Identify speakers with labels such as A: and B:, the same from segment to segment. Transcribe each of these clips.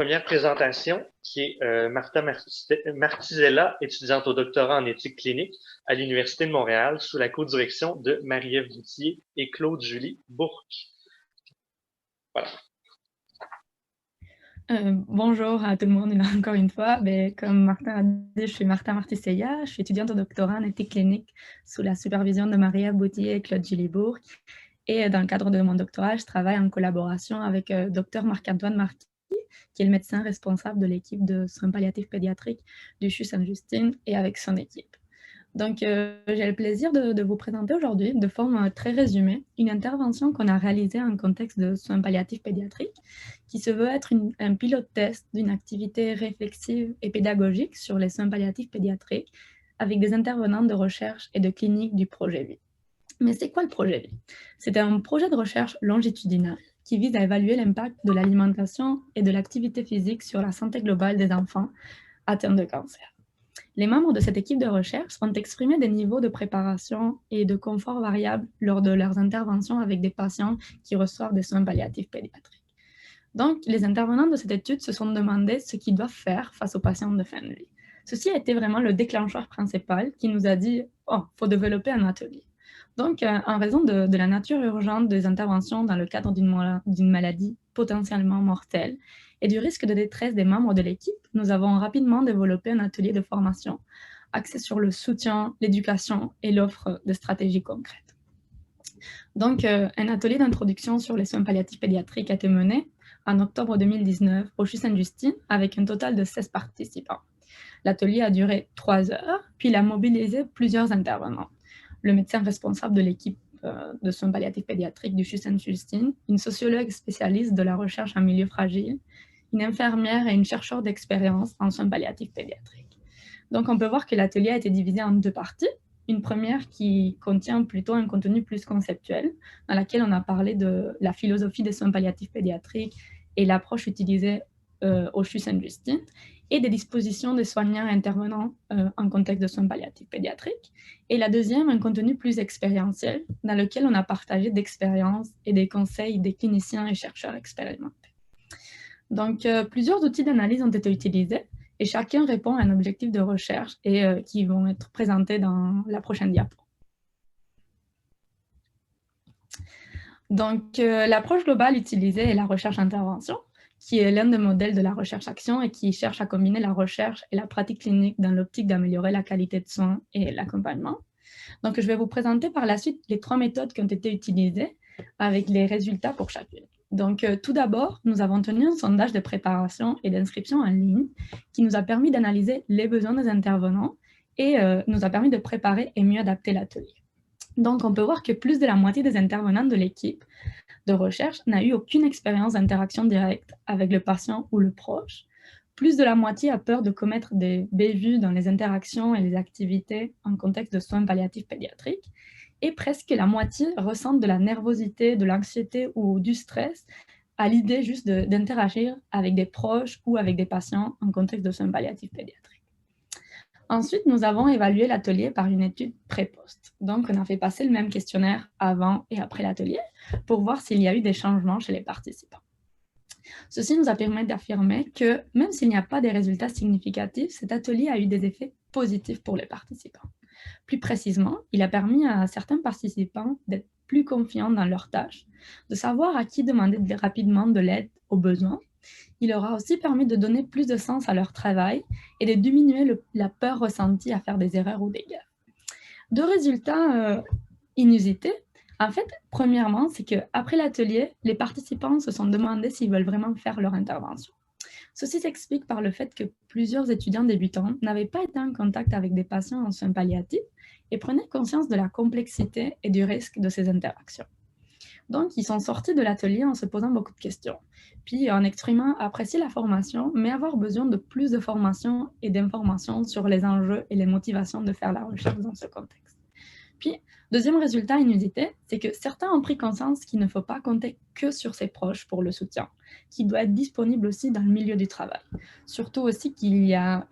A: Première présentation qui est Martha Martizella, étudiante au doctorat en éthique clinique à l'Université de Montréal sous la co-direction de Marie-Ève Boutier et Claude-Julie Bourque. Voilà.
B: Bonjour à tout le monde, encore une fois. Comme Martin a dit, je suis Martha Martizella, je suis étudiante au doctorat en éthique clinique sous la supervision de Marie-Ève Boutier et Claude-Julie Bourque. Et dans le cadre de mon doctorat, je travaille en collaboration avec Dr Marc-Antoine Marquis, qui est le médecin responsable de l'équipe de soins palliatifs pédiatriques du CHU Sainte-Justine et avec son équipe. Donc, j'ai le plaisir de vous présenter aujourd'hui, de forme très résumée, une intervention qu'on a réalisée en contexte de soins palliatifs pédiatriques, qui se veut être un pilote test d'une activité réflexive et pédagogique sur les soins palliatifs pédiatriques, avec des intervenants de recherche et de clinique du projet VIE. Mais c'est quoi le projet VIE? C'est un projet de recherche longitudinal qui vise à évaluer l'impact de l'alimentation et de l'activité physique sur la santé globale des enfants atteints de cancer. Les membres de cette équipe de recherche ont exprimé des niveaux de préparation et de confort variables lors de leurs interventions avec des patients qui reçoivent des soins palliatifs pédiatriques. Donc, les intervenants de cette étude se sont demandé ce qu'ils doivent faire face aux patients de fin de vie. Ceci a été vraiment le déclencheur principal qui nous a dit « Oh, il faut développer un atelier ». Donc, en raison de la nature urgente des interventions dans le cadre d'une maladie potentiellement mortelle et du risque de détresse des membres de l'équipe, nous avons rapidement développé un atelier de formation axé sur le soutien, l'éducation et l'offre de stratégies concrètes. Donc, un atelier d'introduction sur les soins palliatifs pédiatriques a été mené en octobre 2019 au CHU Sainte-Justine avec un total de 16 participants. L'atelier a duré 3 heures, puis il a mobilisé plusieurs intervenants. Le médecin responsable de l'équipe de soins palliatifs pédiatriques du CHU Sainte-Justine, une sociologue spécialiste de la recherche en milieu fragile, une infirmière et une chercheure d'expérience en soins palliatifs pédiatriques. Donc, on peut voir que l'atelier a été divisé en 2 parties. Une première qui contient plutôt un contenu plus conceptuel, dans laquelle on a parlé de la philosophie des soins palliatifs pédiatriques et l'approche utilisée au CHU Sainte-Justine, et des dispositions des soignants intervenants en contexte de soins palliatifs pédiatriques. Et la deuxième, un contenu plus expérientiel, dans lequel on a partagé d'expériences et des conseils des cliniciens et chercheurs expérimentés. Donc, plusieurs outils d'analyse ont été utilisés, et chacun répond à un objectif de recherche et qui vont être présentés dans la prochaine diapo. Donc, l'approche globale utilisée est la recherche-intervention, qui est l'un des modèles de la recherche-action et qui cherche à combiner la recherche et la pratique clinique dans l'optique d'améliorer la qualité de soins et l'accompagnement. Donc, je vais vous présenter par la suite les 3 méthodes qui ont été utilisées avec les résultats pour chacune. Donc, tout d'abord, nous avons tenu un sondage de préparation et d'inscription en ligne qui nous a permis d'analyser les besoins des intervenants et nous a permis de préparer et mieux adapter l'atelier. Donc, on peut voir que plus de la moitié des intervenants de l'équipe de recherche n'a eu aucune expérience d'interaction directe avec le patient ou le proche. Plus de la moitié a peur de commettre des bévues dans les interactions et les activités en contexte de soins palliatifs pédiatriques. Et presque la moitié ressentent de la nervosité, de l'anxiété ou du stress à l'idée juste d'interagir avec des proches ou avec des patients en contexte de soins palliatifs pédiatriques. Ensuite, nous avons évalué l'atelier par une étude pré-post. Donc, on a fait passer le même questionnaire avant et après l'atelier pour voir s'il y a eu des changements chez les participants. Ceci nous a permis d'affirmer que même s'il n'y a pas de résultats significatifs, cet atelier a eu des effets positifs pour les participants. Plus précisément, il a permis à certains participants d'être plus confiants dans leurs tâches, de savoir à qui demander rapidement de l'aide aux besoins. Il leur a aussi permis de donner plus de sens à leur travail et de diminuer la peur ressentie à faire des erreurs ou des gaffes. 2 résultats inusités. En fait, premièrement, c'est qu'après l'atelier, les participants se sont demandé s'ils veulent vraiment faire leur intervention. Ceci s'explique par le fait que plusieurs étudiants débutants n'avaient pas été en contact avec des patients en soins palliatifs et prenaient conscience de la complexité et du risque de ces interactions. Donc, ils sont sortis de l'atelier en se posant beaucoup de questions, puis en exprimant apprécier la formation, mais avoir besoin de plus de formation et d'informations sur les enjeux et les motivations de faire la recherche dans ce contexte. Puis, deuxième résultat inusité, c'est que certains ont pris conscience qu'il ne faut pas compter que sur ses proches pour le soutien, qu'il doit être disponible aussi dans le milieu du travail. Surtout aussi qu'il y a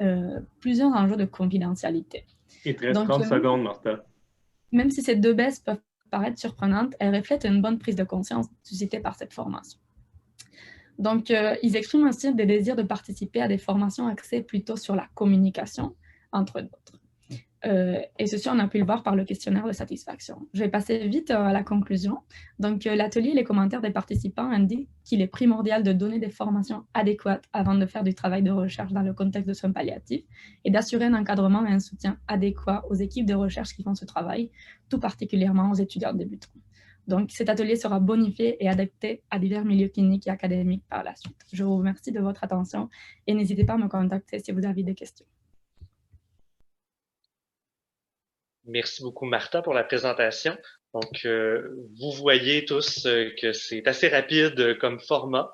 B: plusieurs enjeux de confidentialité.
A: Il te reste 30 secondes, Martha.
B: Même si ces 2 baisses peuvent paraître surprenantes, elles reflètent une bonne prise de conscience suscitée par cette formation. Donc, ils expriment aussi des désirs de participer à des formations axées plutôt sur la communication, entre d'autres. Et ceci, on a pu le voir par le questionnaire de satisfaction. Je vais passer vite à la conclusion. Donc, l'atelier et les commentaires des participants indiquent qu'il est primordial de donner des formations adéquates avant de faire du travail de recherche dans le contexte de soins palliatifs et d'assurer un encadrement et un soutien adéquat aux équipes de recherche qui font ce travail, tout particulièrement aux étudiants débutants. Donc, cet atelier sera bonifié et adapté à divers milieux cliniques et académiques par la suite. Je vous remercie de votre attention et n'hésitez pas à me contacter si vous avez des questions.
A: Merci beaucoup, Martha, pour la présentation. Donc, vous voyez tous que c'est assez rapide comme format.